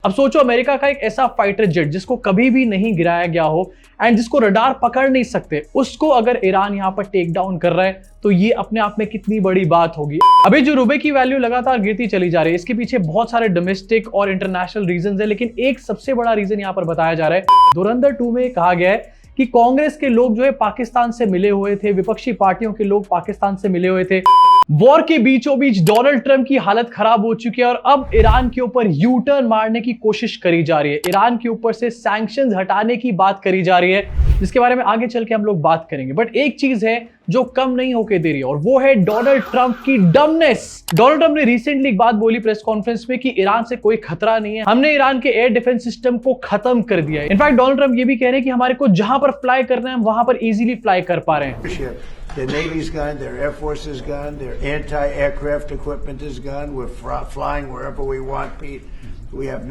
अब सोचो अमेरिका का एक ऐसा फाइटर जेट जिसको कभी भी नहीं गिराया गया हो एंड जिसको रडार पकड़ नहीं सकते, उसको अगर ईरान यहां पर टेक डाउन कर रहा है तो ये अपने आप में कितनी बड़ी बात होगी। अभी जो रुपए की वैल्यू लगातार गिरती चली जा रही है, इसके पीछे बहुत सारे डोमेस्टिक और इंटरनेशनल रीजंस है, लेकिन एक सबसे बड़ा रीजन यहां पर बताया जा रहा है। धुरंधर 2 में कहा गया है कि कांग्रेस के लोग जो है पाकिस्तान से मिले हुए थे, विपक्षी पार्टियों के लोग पाकिस्तान से मिले हुए थे। वॉर के बीचों बीच डोनाल्ड ट्रंप की हालत खराब हो चुकी है और अब ईरान के ऊपर यू टर्न मारने की कोशिश करी जा रही है। ईरान के ऊपर से सैंक्शंस हटाने की बात करी जा रही है, जिसके बारे में आगे चल के हम लोग बात करेंगे। बट एक चीज है जो कम नहीं होके दे रही है और वो है डोनाल्ड ट्रंप की डमनेस। डोनाल्ड ट्रंप ने रिसेंटली एक बात बोली प्रेस कॉन्फ्रेंस में कि ईरान से कोई खतरा नहीं है, हमने ईरान के एयर डिफेंस सिस्टम को खत्म कर दिया है। इनफैक्ट डोनाल्ड ट्रंप ये भी कह रहे हैं कि हमारे को जहां पर फ्लाई करना है हम वहां पर इजीली फ्लाई कर पा रहे हैं। The Navy's gone, their Air Force is gone, their anti-aircraft equipment is gone. We're flying wherever we want, Pete. We have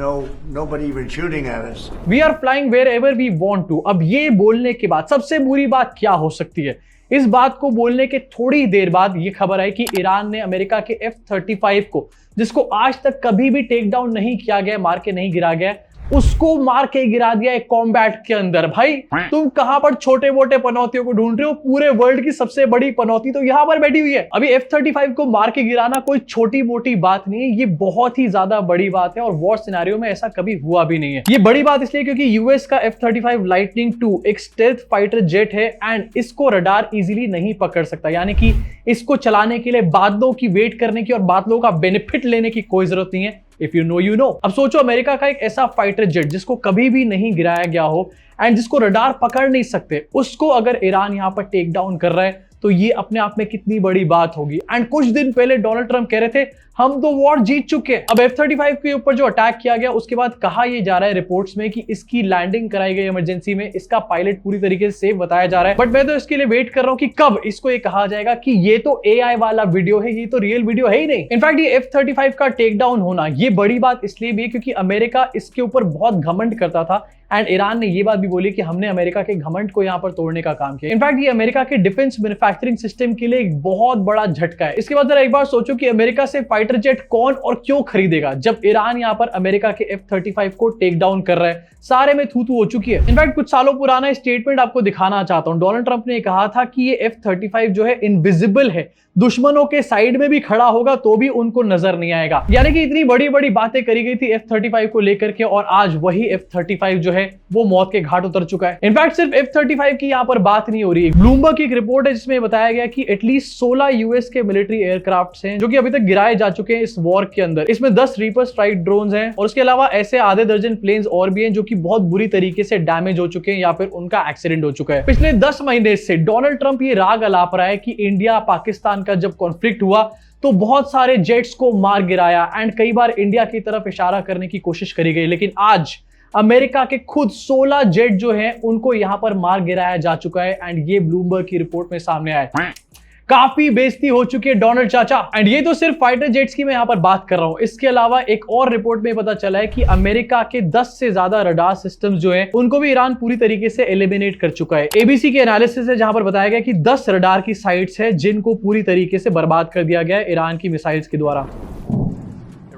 nobody even shooting at us. We are flying wherever we want to. अब ये बोलने के बाद सबसे बुरी बात क्या हो सकती है? इस बात को बोलने के थोड़ी देर बाद ये खबर आई कि ईरान ने अमेरिका के F-35 को, जिसको आज तक कभी भी टेक डाउन नहीं किया गया, मार के नहीं गिरा गया, उसको मार के गिरा दिया एक कॉम्बैट के अंदर। भाई तुम कहां पर छोटे मोटे पनौतियों को ढूंढ रहे हो? पूरे वर्ल्ड की सबसे बड़ी पनौती तो यहां पर बैठी हुई है। अभी F-35 को मार के गिराना कोई छोटी मोटी बात नहीं है, ये बहुत ही ज्यादा बड़ी बात है और वॉर सिनेरियो में ऐसा कभी हुआ भी नहीं है। ये बड़ी बात इसलिए क्योंकि यूएस का F-35 लाइटनिंग 2 एक स्टेल्थ फाइटर जेट है एंड इसको रडार इजीली नहीं पकड़ सकता, यानी कि इसको चलाने के लिए बादलों की वेट करने की और बादलों का बेनिफिट लेने की कोई जरूरत नहीं है। If you know you know. अब सोचो अमेरिका का एक ऐसा फाइटर जेट जिसको कभी भी नहीं गिराया गया हो एंड जिसको रडार पकड़ नहीं सकते, उसको अगर ईरान यहां पर टेक डाउन कर रहा है तो ये अपने आप में कितनी बड़ी बात होगी। एंड कुछ दिन पहले डोनाल्ड ट्रंप कह रहे थे हम तो वॉर जीत चुके हैं। अब F-35 के ऊपर जो अटैक किया गया उसके बाद कहा यह जा रहा है रिपोर्ट्स में कि इसकी लैंडिंग कराई गई इमरजेंसी में, इसका पायलट पूरी तरीके से सेफ बताया जा रहा है। बट मैं तो इसके लिए वेट कर रहा हूं कि कब इसको ये कहा जाएगा कि ये तो AI वाला वीडियो है, ये तो रियल वीडियो है ही नहीं। इनफैक्ट ये F-35 का टेक डाउन होना ये बड़ी बात इसलिए भी है क्योंकि अमेरिका इसके ऊपर बहुत घमंड करता था एंड ईरान ने ये बात भी बोली कि हमने अमेरिका के घमंड को यहां पर तोड़ने का काम किया। इनफैक्ट ये अमेरिका के डिफेंस मैन्युफैक्चरिंग सिस्टम के लिए एक बहुत बड़ा झटका है। इसके बाद जरा एक बार सोचो कि अमेरिका से फाइटर जेट कौन और क्यों खरीदेगा जब ईरान यहां पर अमेरिका के F-35 को टेक डाउन कर रहा है। सारे में थू हो चुकी है। इनफैक्ट कुछ सालों पुराना स्टेटमेंट आपको दिखाना चाहता हूं। डोनाल्ड ट्रंप ने कहा था कि ये F-35 जो है इनविजिबल है, दुश्मनों के साइड में भी खड़ा होगा तो भी उनको नजर नहीं आएगा। यानी कि इतनी बड़ी बड़ी बातें करी गई थी F-35 को लेकर के और आज वही F-35 जो है वो मौत के घाट उतर चुका है। इनफैक्ट सिर्फ F-35 की यहां पर बात नहीं हो रही है। ब्लूमबर्ग की एक रिपोर्ट है जिसमें बताया गया कि एटलीस्ट 16 यूएस के मिलिट्री एयरक्राफ्ट हैं जो कि अभी तक गिराए जा चुके हैं इस वॉर के अंदर। इसमें 10 रीपर स्ट्राइक ड्रोन्स हैं और उसके अलावा ऐसे आधे दर्जन प्लेन्स और भी हैं जो कि बहुत बुरी तरीके से डैमेज हो चुके हैं या फिर उनका एक्सीडेंट हो चुका है। पिछले 10 महीने से डोनाल्ड ट्रंप ये राग अलाप रहा है कि इंडिया पाकिस्तान का जब कॉन्फ्लिक्ट हुआ तो बहुत सारे जेट्स को मार गिराया एंड कई बार इंडिया की तरफ इशारा करने की कोशिश करी गई, लेकिन आज अमेरिका के खुद 16 जेट जो हैं उनको यहां पर मार गिराया जा चुका है एंड ये ब्लूमबर्ग की रिपोर्ट में सामने आया है। काफी बेइज्जती हो चुकी है डोनाल्ड चाचा। एंड ये तो सिर्फ फाइटर जेट्स की मैं यहां पर बात कर रहा हूं। इसके अलावा एक और रिपोर्ट में पता चला है कि अमेरिका के 10 से ज्यादा रडार सिस्टम्स जो हैं उनको भी ईरान पूरी तरीके से एलिमिनेट कर चुका है। एबीसी के एनालिसिस है जहां पर बताया गया कि 10 रडार की साइट्स है जिनको पूरी तरीके से बर्बाद कर दिया गया है ईरान की मिसाइल्स के द्वारा।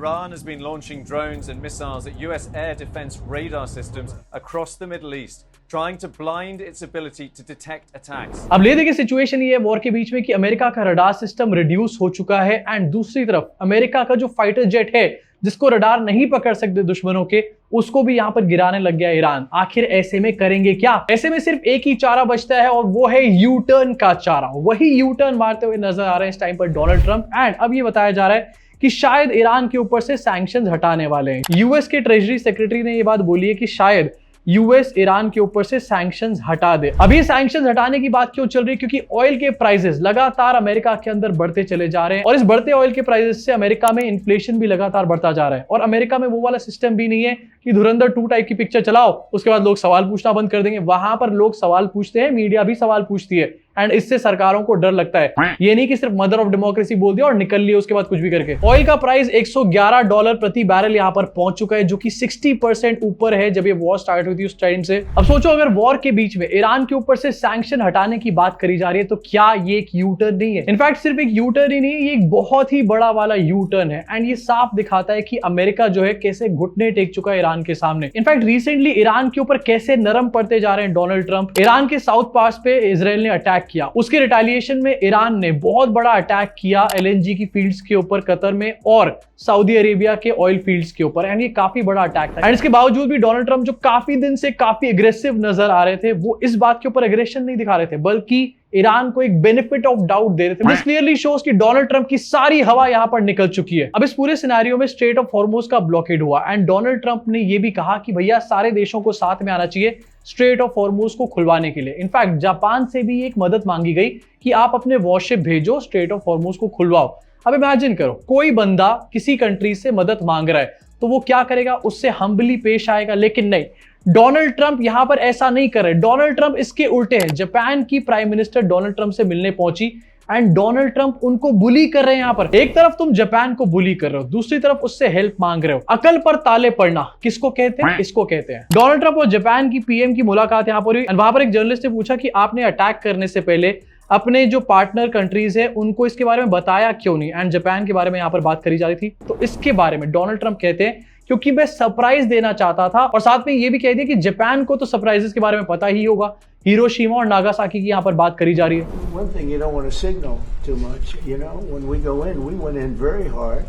Iran has been launching drones and missiles at US air defense radar systems across the Middle East, trying to blind its ability to detect attacks. अब ले देखिए सिचुएशन ये है वॉर के बीच में कि अमेरिका का रडार सिस्टम रिड्यूस हो चुका है एंड दूसरी तरफ अमेरिका का जो फाइटर जेट है जिसको रडार नहीं पकड़ सकते दुश्मनों के, उसको भी यहां पर गिराने लग गया ईरान। आखिर ऐसे में करेंगे क्या? ऐसे में सिर्फ एक ही चारा बचता है और वो है यू टर्न का चारा। वही यू टर्न मारते हुए नजर आ रहे हैं इस टाइम पर डोनाल्ड ट्रंप एंड अब ये बताया जा रहा है कि शायद ईरान के ऊपर से सैंक्शंस हटाने वाले हैं। यूएस के ट्रेजरी सेक्रेटरी ने यह बात बोली है कि शायद यूएस ईरान के ऊपर से सैंक्शंस हटा दे। अभी सैंक्शंस हटाने की बात क्यों चल रही है? क्योंकि ऑयल के प्राइसेस लगातार अमेरिका के अंदर बढ़ते चले जा रहे हैं और इस बढ़ते ऑयल के प्राइसेस से अमेरिका में इन्फ्लेशन भी लगातार बढ़ता जा रहा है और अमेरिका में वो वाला सिस्टम भी नहीं है कि धुरंधर 2 टाइप की पिक्चर चलाओ उसके बाद लोग सवाल पूछना बंद कर देंगे। वहां पर लोग सवाल पूछते हैं, मीडिया भी सवाल पूछती है एंड इससे सरकारों को डर लगता है। ये नहीं कि सिर्फ मदर ऑफ डेमोक्रेसी बोल दिया और निकल लिया उसके बाद कुछ भी करके। ऑयल का प्राइस $111 प्रति बैरल यहां पर पहुंच चुका है, जो कि 60% ऊपर है जब ये वॉर स्टार्ट हुई थी उस टाइम से। अब सोचो, अगर वॉर के बीच में ईरान के ऊपर से सैंक्शन हटाने की बात करी जा रही है, तो क्या ये एक यू टर्न नहीं है? इनफैक्ट सिर्फ एक यू टर्न ही नहीं है, ये एक बहुत ही बड़ा वाला यू टर्न है। एंड ये साफ दिखाता है कि अमेरिका जो है कैसे घुटने टेक चुका है ईरान के सामने। इनफैक्ट रिसेंटली ईरान के ऊपर कैसे नरम पड़ते जा रहे हैं डोनाल्ड ट्रंप। ईरान के साउथ पास पे इजराइल ने अटैक किया, उसके रिटेलिएशन में ईरान ने बहुत बड़ा अटैक किया एलएनजी की फील्ड्स के ऊपर कतर में और सऊदी अरेबिया के ऑयल फील्ड्स के ऊपर। एंड ये काफी बड़ा अटैक था। एंड इसके बावजूद भी डोनाल्ड ट्रंप जो काफी दिन से काफी एग्रेसिव नजर आ रहे थे, वो इस बात के ऊपर एग्रेशन नहीं दिखा रहे थे, बल्कि ईरान को एक बेनिफिट ऑफ डाउट दे रहे थे। दिस क्लियरली शोज कि डोनाल्ड ट्रंप की सारी हवा यहां पर निकल चुकी है। अब इस पूरे सिनेरियो में स्ट्रेट ऑफ हॉर्मुज का ब्लॉकेड हुआ एंड डोनाल्ड ट्रंप ने यह भी कहा कि भैया सारे देशों को साथ में आना चाहिए स्ट्रेट ऑफ हॉर्मुज को खुलवाने के लिए। इनफैक्ट जापान से भी एक मदद मांगी गई कि आप अपने वॉरशिप भेजो, स्ट्रेट ऑफ हॉर्मुज को खुलवाओ। अब इमेजिन करो, कोई बंदा किसी कंट्री से मदद मांग रहा है तो वो क्या करेगा? उससे हम्बली पेश आएगा। लेकिन नहीं, डोनाल्ड ट्रंप यहां पर ऐसा नहीं कर रहे। डोनाल्ड ट्रंप इसके उल्टे हैं। जापान की प्राइम मिनिस्टर डोनाल्ड ट्रंप से मिलने पहुंची एंड डोनाल्ड ट्रंप उनको बुली कर रहे हैं। यहां पर एक तरफ तुम जापान को बुली कर रहे हो, दूसरी तरफ उससे हेल्प मांग रहे हो। अकल पर ताले पड़ना किसको कहते हैं? इसको कहते हैं। डोनाल्ड ट्रंप और जापान की पीएम की मुलाकात यहां पर हुई। वहां पर एक जर्नलिस्ट ने पूछा कि आपने अटैक करने से पहले अपने जो पार्टनर कंट्रीज है उनको इसके बारे में बताया क्यों नहीं? एंड जापान के बारे में यहां पर बात करी जा रही थी, तो इसके बारे में डोनाल्ड ट्रंप कहते हैं क्योंकि मैं सरप्राइज देना चाहता था, और साथ में ये भी कह दिया कि जापान को तो सरप्राइजेस के बारे में पता ही होगा। हिरोशिमा और नागासाकी की यहां पर बात करी जा रही है। One thing you don't want to signal too much, you know. When we go in, we went in very hard,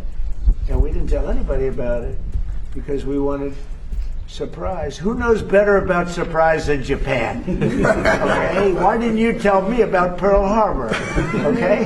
and we didn't tell anybody about it because we wanted surprise. Who knows better about surprise than Japan? Okay, why didn't you tell me about Pearl Harbor? Okay.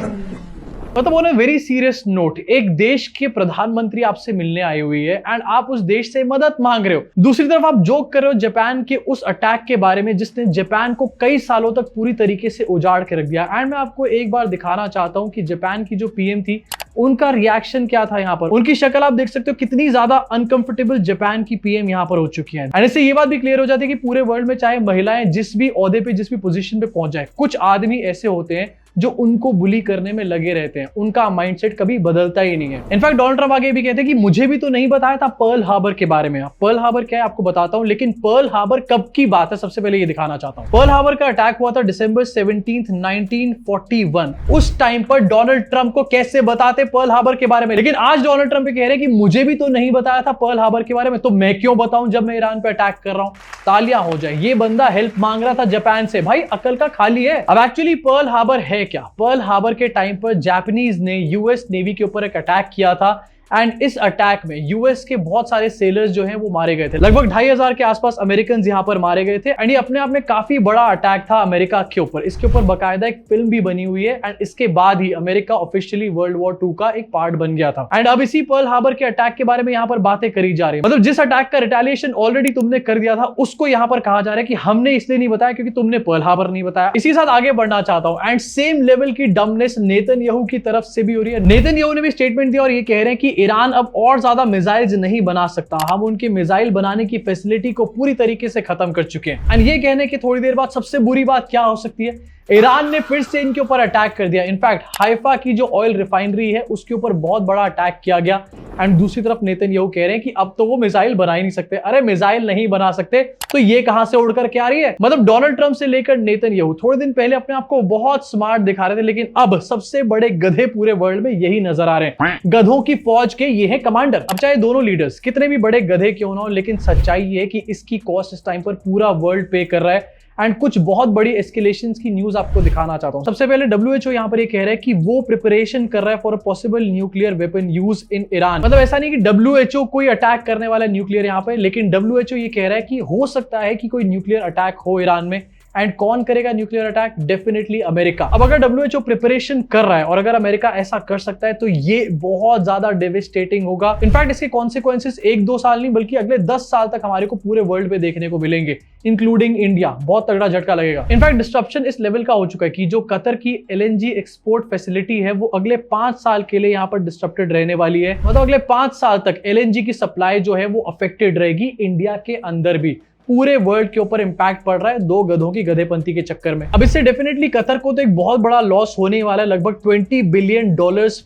मतलब on a very serious note, एक देश के प्रधानमंत्री आपसे मिलने आई हुई है and आप उस देश से मदद मांग रहे हो। दूसरी तरफ आप जोक कर रहे हो जापान के उस अटैक के बारे में जिसने जापान को कई सालों तक पूरी तरीके से उजाड़ के रख दिया। एंड मैं आपको एक बार दिखाना चाहता हूं कि जापान की जो पीएम थी उनका रिएक्शन क्या था। यहाँ पर उनकी शक्ल आप देख सकते हो, कितनी ज्यादा अनकंफर्टेबल जापान की पीएम यहाँ पर हो चुकी है। एंड इससे ये बात भी क्लियर हो जाती है कि पूरे वर्ल्ड में चाहे महिलाएं जिस भी ओहदे पे, जिस भी पोजीशन पे पहुंच जाए, कुछ आदमी ऐसे होते हैं जो उनको बुली करने में लगे रहते हैं। उनका माइंडसेट कभी बदलता ही नहीं है। इनफैक्ट डोनाल्ड ट्रंप आगे भी कहते हैं कि मुझे भी तो नहीं बताया था पर्ल हार्बर के बारे में। पर्ल हार्बर क्या है आपको बताता हूं, लेकिन पर्ल हार्बर कब की बात है सबसे पहले ये दिखाना चाहता हूं। पर्ल हार्बर का अटैक हुआ था December 17, 1941। उस टाइम पर डोनाल्ड ट्रंप को कैसे बताते पर्ल हार्बर के बारे में? लेकिन आज डोनाल्ड ट्रंप कह रहे हैं कि मुझे भी तो नहीं बताया था पर्ल हार्बर के बारे में, तो मैं क्यों बताऊं जब मैं ईरान पे अटैक कर रहा हूं? तालियां हो जाए, ये बंदा हेल्प मांग रहा था जापान से। भाई अकल का खाली है। अब एक्चुअली पर्ल हार्बर है क्या? पर्ल हार्बर के टाइम पर जापानीज ने यूएस नेवी के ऊपर एक अटैक किया था एंड इस अटैक में यूएस के बहुत सारे सेलर्स जो हैं वो मारे गए थे। लगभग 2500 के आसपास अमेरिकन यहां पर मारे गए थे एंड ये अपने आप में काफी बड़ा अटैक था अमेरिका के ऊपर। इसके ऊपर बकायदा एक फिल्म भी बनी हुई है एंड इसके बाद ही अमेरिका ऑफिशियली वर्ल्ड वॉर 2 का एक पार्ट बन गया था। एंड अब इसी पर्ल हार्बर के अटैक के बारे में यहां पर बातें करी जा रही है। मतलब जिस अटैक का रिटेलिएशन ऑलरेडी तुमने कर दिया था उसको यहां पर कहा जा रहा है कि हमने इसलिए नहीं बताया क्योंकि तुमने पर्ल हार्बर नहीं बताया। इसी साथ आगे बढ़ना चाहता हूं एंड सेम लेवल की डमनेस नेतन्याहू की तरफ से भी हो रही है। नेतन्याहू ने भी स्टेटमेंट दिया और ये कह रहे हैं कि ईरान अब और ज्यादा मिसाइल्स नहीं बना सकता, हम उनकी मिसाइल बनाने की फैसिलिटी को पूरी तरीके से खत्म कर चुके हैं। एंड ये कहने की थोड़ी देर बाद सबसे बुरी बात क्या हो सकती है, ईरान ने फिर से इनके ऊपर अटैक कर दिया। इनफैक्ट हाइफा की जो ऑयल रिफाइनरी है उसके ऊपर बहुत बड़ा अटैक किया गया एंड दूसरी तरफ नेतन्याहू कह रहे हैं कि अब तो वो मिसाइल बना ही नहीं सकते। अरे मिसाइल नहीं बना सकते तो ये कहां से उड़कर के आ रही है? मतलब डोनाल्ड ट्रंप से लेकर नेतन्याहू थोड़े दिन पहले अपने आप को बहुत स्मार्ट दिखा रहे थे, लेकिन अब सबसे बड़े गधे पूरे वर्ल्ड में यही नजर आ रहे हैं। गधों की फौज के ये है कमांडर। अब चाहे दोनों लीडर्स कितने भी बड़े गधे क्यों ना हो, लेकिन सच्चाई ये है कि इसकी कॉस्ट इस टाइम पर पूरा वर्ल्ड पे कर रहा है। एंड कुछ बहुत बड़ी एस्केलेशंस की न्यूज आपको दिखाना चाहता हूं। सबसे पहले WHO यहां पर ये कह रहा है कि वो प्रिपरेशन कर रहा है for a possible nuclear weapon use in Iran. मतलब ऐसा नहीं कि WHO कोई अटैक करने वाला न्यूक्लियर यहां पर, लेकिन WHO ये कह रहा है कि हो सकता है कि कोई न्यूक्लियर अटैक हो ईरान में। एंड कौन करेगा न्यूक्लियर अटैक? Definitely America. अब अगर WHO प्रिपरेशन कर रहा है और अगर अमेरिका ऐसा कर सकता है तो ये बहुत ज्यादा डेविस्टेटिंग होगा। इनफैक्ट इसके कॉन्सिक्वेंसेस 1-2 साल नहीं बल्कि अगले 10 साल तक हमारे को पूरे वर्ल्ड पे देखने को मिलेंगे, इंक्लूडिंग इंडिया। बहुत तगड़ा झटका लगेगा। इनफैक्ट डिस्ट्रप्शन इस लेवल का हो चुका है कि जो कतर की LNG एक्सपोर्ट फैसिलिटी है वो अगले 5 साल के लिए यहाँ पर डिस्ट्रप्टेड रहने वाली है। मतलब अगले 5 साल तक LNG की सप्लाई जो है वो अफेक्टेड रहेगी इंडिया के अंदर भी। पूरे वर्ल्ड के ऊपर इंपैक्ट पड़ रहा है दो गधों की गधेपंथी के चक्कर में। अब इससे डेफिनेटली कतर को तो एक बहुत बड़ा लॉस होने वाला है, लगभग $20 बिलियन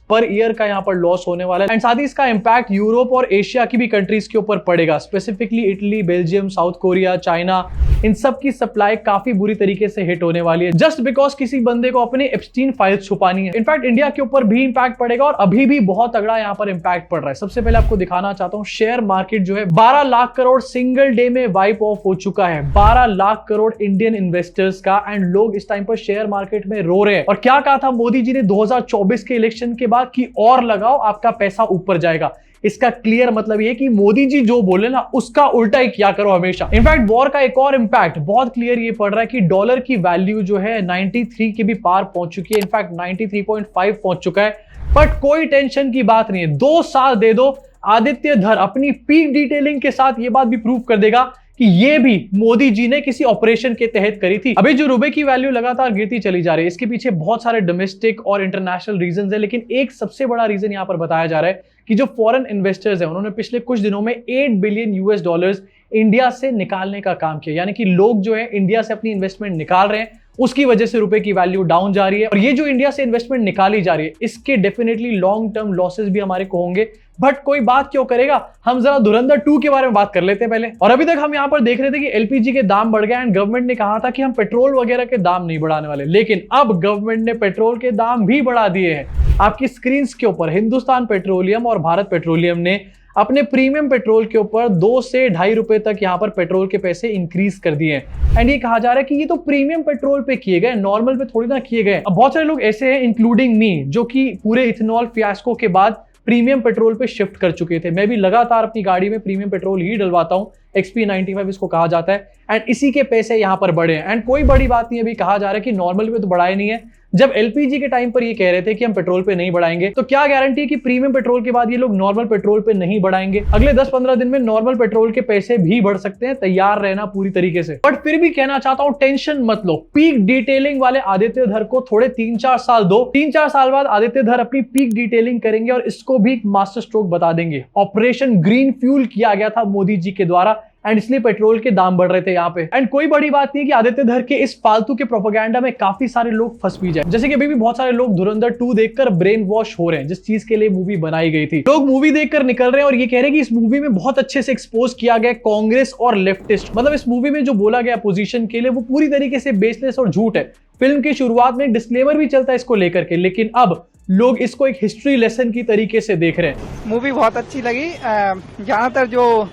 पर ईयर का यहाँ पर लॉस होने वाला है। एंड साथ ही इसका इंपैक्ट यूरोप और एशिया की भी कंट्रीज के ऊपर पड़ेगा, specifically Italy, Belgium, South Korea, China, इन सब की सप्लाई काफी बुरी तरीके से हिट होने वाली है, जस्ट बिकॉज किसी बंदे को अपने एप्स्टीन फाइल्स छुपानी है। इनफैक्ट इंडिया के ऊपर भी इंपैक्ट पड़ेगा और अभी भी बहुत तगड़ा यहाँ पर इंपैक्ट पड़ रहा है। सबसे पहले आपको दिखाना चाहता हूँ, शेयर मार्केट जो है 12 लाख करोड़ सिंगल डे में वाइप ऑफ हो चुका है, 12 लाख करोड़ इंडियन इन्वेस्टर्स का। एंड लोग इस टाइम पर शेयर मार्केट में रो रहे हैं। और क्या कहा था मोदी जी ने 2024 के इलेक्शन के बाद कि और लगाओ आपका पैसा ऊपर जाएगा। इसका क्लियर मतलब ये कि मोदी जी जो बोले ना उसका उल्टा ही किया करो हमेशा। इनफैक्ट वॉर का एक और इंपैक्ट बहुत क्लियर ये पड़ रहा है कि डॉलर की वैल्यू जो है 93 के भी पार पहुंच चुकी है, इनफैक्ट 93.5 पहुंच चुका है। बट कोई टेंशन की बात नहीं है, 2 साल दे दो, आदित्य धर अपनी पीक डिटेलिंग के साथ ये बात भी प्रूव कर देगा कि ये भी मोदी जी ने किसी ऑपरेशन के तहत करी थी। अभी जो रुपए की वैल्यू लगातार गिरती चली जा रही है, इसके पीछे बहुत सारे डोमेस्टिक और इंटरनेशनल रीजंस है, लेकिन एक सबसे बड़ा रीजन यहां पर बताया जा रहा है कि जो फॉरेन इन्वेस्टर्स हैं उन्होंने पिछले कुछ दिनों में $8 बिलियन इंडिया से निकालने का काम किया। यानी कि लोग जो है इंडिया से अपनी इन्वेस्टमेंट निकाल रहे हैं, उसकी वजह से रुपए की वैल्यू डाउन जा रही है। और ये जो इंडिया से इन्वेस्टमेंट निकाली जा रही है, इसके डेफिनेटली लॉन्ग टर्म लॉसेस भी हमारे को होंगे। बट कोई बात क्यों करेगा, हम जरा धुरंधर 2 के बारे में बात कर लेते हैं पहले। और अभी तक हम यहाँ पर देख रहे थे कि एलपीजी के दाम बढ़ गए एंड गवर्नमेंट ने कहा था कि हम पेट्रोल वगैरह के दाम नहीं बढ़ाने वाले, लेकिन अब गवर्नमेंट ने पेट्रोल के दाम भी बढ़ा दिए हैं। आपकी स्क्रीन के ऊपर हिंदुस्तान पेट्रोलियम और भारत पेट्रोलियम ने अपने प्रीमियम पेट्रोल के ऊपर 2 से ढाई रुपए तक यहाँ पर पेट्रोल के पैसे इंक्रीज कर दिए हैं। एंड ये कहा जा रहा है कि ये तो प्रीमियम पेट्रोल पे किए गए, नॉर्मल पे थोड़ी ना किए गए। अब बहुत सारे लोग ऐसे हैं, इंक्लूडिंग मी, जो कि पूरे इथेनॉल फियास्को के बाद प्रीमियम पेट्रोल पे शिफ्ट कर चुके थे। मैं भी लगातार अपनी गाड़ी में प्रीमियम पेट्रोल ही डलवाता हूं, XP95 इसको कहा जाता है। एंड इसी के पैसे यहां पर बढ़े हैं। एंड कोई बड़ी बात नहीं, अभी कहा जा रहा है कि नॉर्मल पे तो बढ़ाए नहीं है। जब एलपीजी के टाइम पर ये कह रहे थे कि हम पेट्रोल पे नहीं बढ़ाएंगे, तो क्या गारंटी है कि प्रीमियम पेट्रोल के बाद ये लोग नॉर्मल पेट्रोल पे नहीं बढ़ाएंगे। अगले 10-15 दिन में नॉर्मल पेट्रोल के पैसे भी बढ़ सकते हैं, तैयार रहना पूरी तरीके से। बट फिर भी कहना चाहता हूं, टेंशन मत लो। पीक डिटेलिंग वाले आदित्य धर को थोड़े 3-4 साल दो, 3-4 साल बाद आदित्य धर अपनी पीक डिटेलिंग करेंगे और इसको भी मास्टर स्ट्रोक बता देंगे। ऑपरेशन ग्रीन फ्यूल किया गया था मोदी जी के द्वारा, एंड इसलिए पेट्रोल के दाम बढ़ रहे थे यहाँ पे। एंड कोई बड़ी बात नहीं कि आदित्य धर के इस फालतू के प्रोपेगेंडा में काफी सारे लोग फंस भी जाए। जैसे कि अभी भी बहुत सारे लोग धुरंधर 2 देखकर ब्रेन वॉश हो रहे हैं, जिस चीज के लिए मूवी बनाई गई थी। लोग मूवी देखकर निकल रहे हैं और ये कह रहे हैं कि इस मूवी में बहुत अच्छे से एक्सपोज किया गया कांग्रेस और लेफ्टिस्ट। मतलब इस मूवी में जो बोला गया अपोजिशन के लिए, वो पूरी तरीके से बेसलेस और झूठ है। फिल्म की शुरुआत में डिस्क्लेमर भी चलता है इसको लेकर के, लेकिन अब लोग इसको एक हिस्ट्री लेसन की तरीके से देख रहे हैं। मूवी बहुत अच्छी लगी। ज्यादातर जो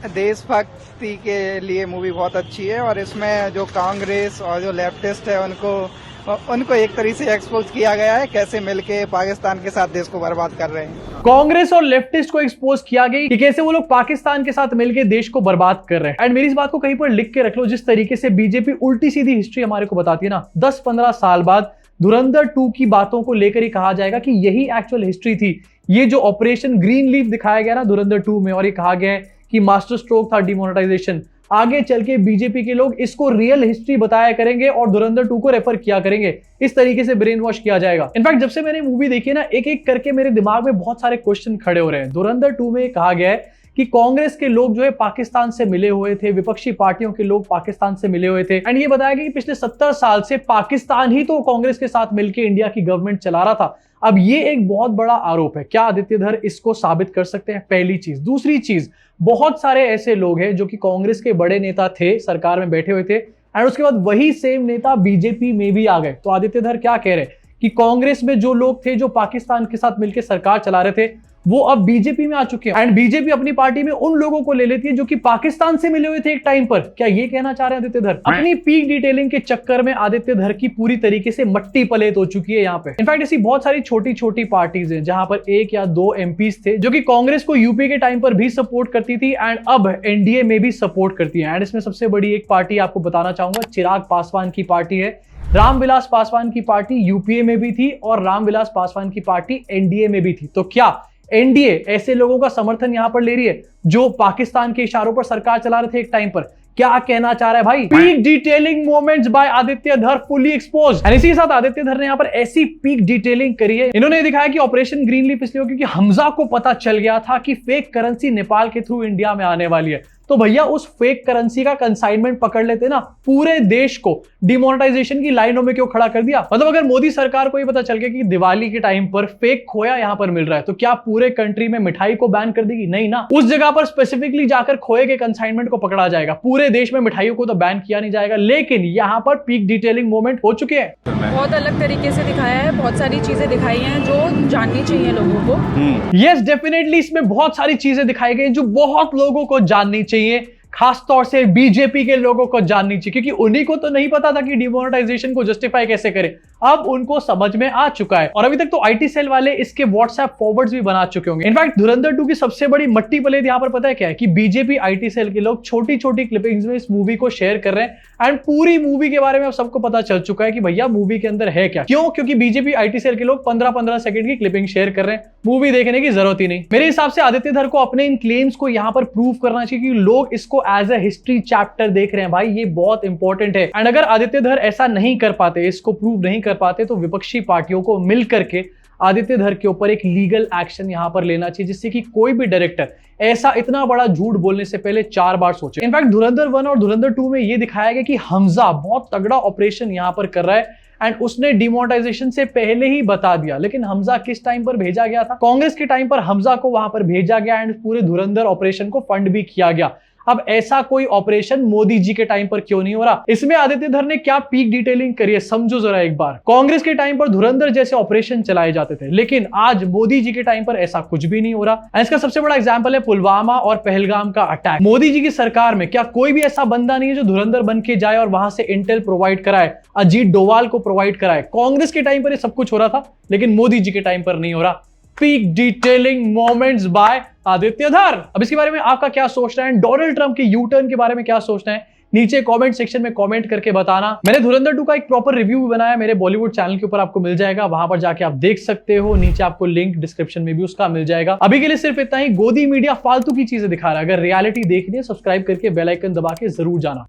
देशभक्ति के लिए मूवी बहुत अच्छी है, और इसमें जो कांग्रेस और जो लेफ्टिस्ट है उनको एक तरीके से एक्सपोज किया गया है, कैसे मिलके पाकिस्तान के साथ देश को बर्बाद कर रहे हैं। कांग्रेस और लेफ्टिस्ट को एक्सपोज किया गया कि कैसे वो लोग पाकिस्तान के साथ मिलकर देश को बर्बाद कर रहे हैं। एंड मेरी इस बात को कहीं पर लिख के रख लो, जिस तरीके से बीजेपी उल्टी सीधी हिस्ट्री हमारे को बताती है ना, 10-15 साल बाद धुरंधर 2 की बातों को लेकर ही कहा जाएगा कि यही एक्चुअल हिस्ट्री थी। ये जो ऑपरेशन ग्रीन लीफ दिखाया गया ना धुरंधर 2 में, और ये कहा गया है कि मास्टर स्ट्रोक था डिमोनेटाइजेशन, आगे चल के बीजेपी के लोग इसको रियल हिस्ट्री बताया करेंगे और धुरंधर 2 को रेफर किया करेंगे। इस तरीके से ब्रेन वॉश किया जाएगा। इनफैक्ट जब से मैंने मूवी देखी ना, एक एक करके मेरे दिमाग में बहुत सारे क्वेश्चन खड़े हो रहे हैं। धुरंधर 2 में कहा गया है कि कांग्रेस के लोग जो है पाकिस्तान से मिले हुए थे, विपक्षी पार्टियों के लोग पाकिस्तान से मिले हुए थे। एंड ये बताया गया कि पिछले 70 साल से पाकिस्तान ही तो कांग्रेस के साथ मिलकर इंडिया की गवर्नमेंट चला रहा था। अब ये एक बहुत बड़ा आरोप है। क्या आदित्य धर इसको साबित कर सकते हैं? पहली चीज। दूसरी चीज, बहुत सारे ऐसे लोग हैं जो कि कांग्रेस के बड़े नेता थे, सरकार में बैठे हुए थे, एंड उसके बाद वही सेम नेता बीजेपी में भी आ गए। तो आदित्य धर क्या कह रहे हैं कि कांग्रेस में जो लोग थे जो पाकिस्तान के साथ मिलकर सरकार चला रहे थे, वो अब बीजेपी में आ चुके हैं। एंड बीजेपी अपनी पार्टी में उन लोगों को ले लेती है जो कि पाकिस्तान से मिले हुए थे एक टाइम पर। क्या ये कहना चाह रहे हैं आदित्य धर? अपनी पीक डिटेलिंग के चक्कर में आदित्य धर की पूरी तरीके से मट्टी पलेत हो चुकी है यहाँ पे। इनफैक्ट ऐसी बहुत सारी छोटी छोटी पार्टीज हैं जहां पर 1 या 2 एमपीज थे जो कि कांग्रेस को यूपी के टाइम पर भी सपोर्ट करती थी एंड अब एनडीए में भी सपोर्ट करती है। एंड इसमें सबसे बड़ी एक पार्टी आपको बताना चाहूंगा, चिराग पासवान की पार्टी है। रामविलास पासवान की पार्टी यूपीए में भी थी और रामविलास पासवान की पार्टी एनडीए में भी थी। तो क्या एनडीए ऐसे लोगों का समर्थन यहां पर ले रही है जो पाकिस्तान के इशारों पर सरकार चला रहे थे एक टाइम पर? क्या कहना चाह रहा है भाई? Peak detailing moments by Aditya Dhar fully exposed. And इसी के साथ आदित्य धर ने यहां पर ऐसी पीक डिटेलिंग करी है, इन्होंने दिखाया कि ऑपरेशन ग्रीन लीफ इसलिए क्योंकि हमजा को पता चल गया था कि फेक करेंसी नेपाल के थ्रू इंडिया में आने वाली है। तो भैया उस फेक करेंसी का कंसाइनमेंट पकड़ लेते ना, पूरे देश को डिमोनेटाइजेशन की लाइनों में क्यों खड़ा कर दिया। मतलब अगर मोदी सरकार को ये पता चल गया कि दिवाली के टाइम पर फेक खोया यहां पर मिल रहा है, तो क्या पूरे कंट्री में मिठाई को बैन कर देगी? नहीं ना, उस जगह पर स्पेसिफिकली जाकर खोए के कंसाइनमेंट को पकड़ा जाएगा। पूरे देश में मिठाइयों को तो बैन किया नहीं जाएगा, लेकिन यहां पर पीक डिटेलिंग मोमेंट हो चुके हैं। बहुत अलग तरीके से दिखाया है, बहुत सारी चीजें दिखाई हैं जो जाननी चाहिए लोगों को। यस डेफिनेटली, इसमें बहुत सारी चीजें दिखाई गई जो बहुत लोगों को जाननी चाहिए, खासतौर से बीजेपी के लोगों को जाननी चाहिए, क्योंकि उन्हीं को तो नहीं पता था कि डिमोनेटाइजेशन को जस्टिफाई कैसे करें। अब उनको समझ में आ चुका है, और अभी तक तो आईटी सेल वाले इसके व्हाट्सएप फॉरवर्ड्स भी बना चुके होंगे। इनफैक्ट धुरंधर 2 की सबसे बड़ी मट्टी पलेद यहां पर पता है क्या है, कि बीजेपी आईटी सेल के लोग छोटी छोटी क्लिपिंग्स में इस मूवी को शेयर कर रहे हैं, एंड पूरी मूवी के बारे में अब सबको पता चल चुका है कि भैया मूवी के अंदर है क्या। क्यों? क्योंकि बीजेपी आईटी सेल के लोग 15-15 सेकंड की क्लिपिंग शेयर कर रहे हैं, मूवी देखने की जरूरत ही नहीं। मेरे हिसाब से आदित्य धर को अपने इन क्लेम्स को यहां पर प्रूव करना चाहिए कि लोग इसको एज अ हिस्ट्री चैप्टर देख रहे हैं। भाई ये बहुत इंपॉर्टेंट है, एंड अगर आदित्य धर ऐसा नहीं कर पाते, इसको प्रूव नहीं कर पाते, तो विपक्षी पार्टियों को मिलकर के आदित्य धर के ऊपर एक लीगल एक्शन यहां पर लेना चाहिए, जिससे कि कोई भी डायरेक्टर ऐसा इतना बड़ा झूठ बोलने से पहले 4 बार सोचे। इनफैक्ट धुरंधर 1 और धुरंधर 2 में यह दिखाया गया कि हमजा बहुत तगड़ा ऑपरेशन यहां पर कर रहा है, एंड उसने डिमोनेटाइजेशन से पहले ही बता दिया। लेकिन हमजा किस टाइम पर भेजा गया था? कांग्रेस के टाइम पर हमजा को वहां पर भेजा गया, एंड पूरे धुरंधर ऑपरेशन को फंड भी किया गया। अब ऐसा कोई ऑपरेशन मोदी जी के टाइम पर क्यों नहीं हो रहा? इसमें आदित्य धर ने क्या पीक डिटेलिंग करी है, समझो जरा एक बार। कांग्रेस के टाइम पर धुरंधर जैसे ऑपरेशन चलाए जाते थे, लेकिन आज मोदी जी के टाइम पर ऐसा कुछ भी नहीं हो रहा। इसका सबसे बड़ा एग्जांपल है पुलवामा और पहलगाम का अटैक। मोदी जी की सरकार में क्या कोई भी ऐसा बंदा नहीं है जो धुरंधर बन के जाए और वहां से इंटेल प्रोवाइड कराए, अजीत डोवाल को प्रोवाइड कराए? कांग्रेस के टाइम पर ये सब कुछ हो रहा था, लेकिन मोदी जी के टाइम पर नहीं हो रहा। Peak detailing moments by Aditya Dhar. अब इसके बारे में आपका क्या सोचना है? डोनाल्ड ट्रंप के यू टर्न के बारे में क्या सोचना है? नीचे कमेंट सेक्शन में कमेंट करके बताना। मैंने धुरंधर 2 का एक प्रॉपर रिव्यू भी बनाया, मेरे बॉलीवुड चैनल के ऊपर आपको मिल जाएगा, वहां पर जाके आप देख सकते हो। नीचे आपको लिंक डिस्क्रिप्शन में भी उसका मिल जाएगा। अभी के लिए सिर्फ इतना ही। गोदी मीडिया फालतू की चीजें दिखा रहा है, अगर रियलिटी देखनी है सब्सक्राइब करके बेल आइकन दबा के जरूर जाना।